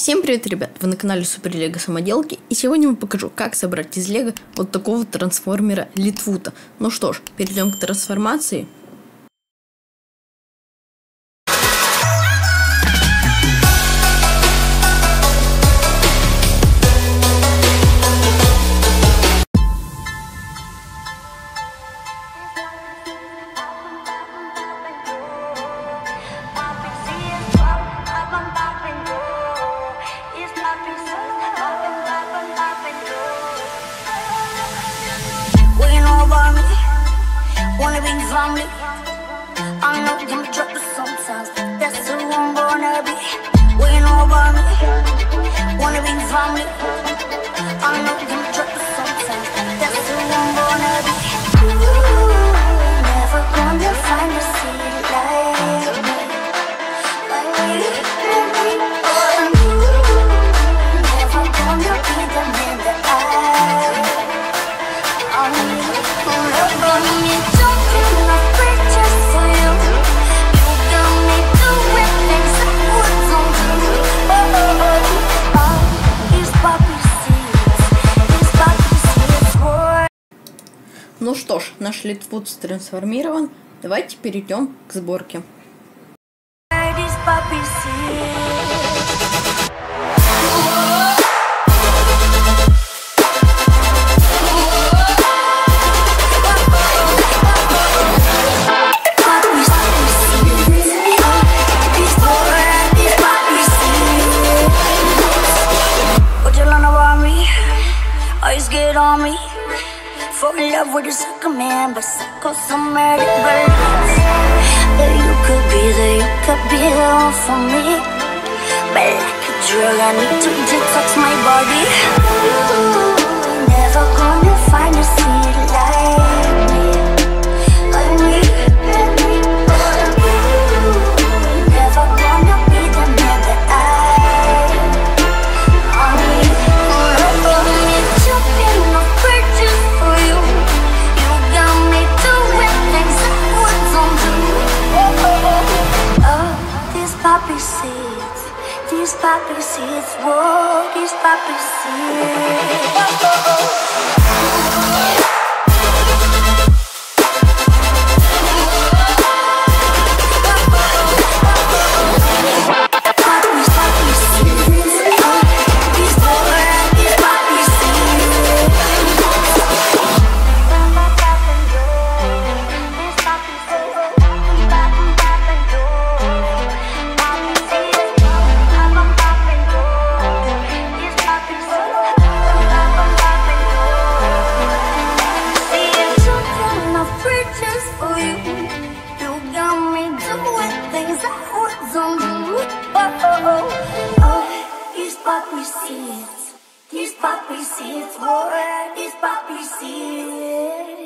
Всем привет, ребят! Вы на канале Супер Лего Самоделки, и сегодня я покажу, как собрать из Лего вот такого трансформера ЛидФута. Ну что ж, перейдем к трансформации. Wanna be family. I know you can trust us sometimes. That's who I'm gonna be. What you know about me? Wanna be family. I know you can trust us sometimes. That's who I'm gonna be. Ooh, never gonna find a city like me. Like me. Ooh, never gonna be the man that I need. Never gonna Ну что ж, наш ЛидФут трансформирован. Давайте перейдем к сборке. Fall in love with a sucker man, but sucker somebody believes that you could be the one for me. But like a drug, I need to detox my body. Ooh, never gonna find a city like me, like me. Ooh, never gonna be the man that I need. Jumping off bridges for you. You got me doing things I wouldn't do. Oh, these poppy seeds, whoa, these poppy seeds. These poppy seeds, boy, these poppy seeds.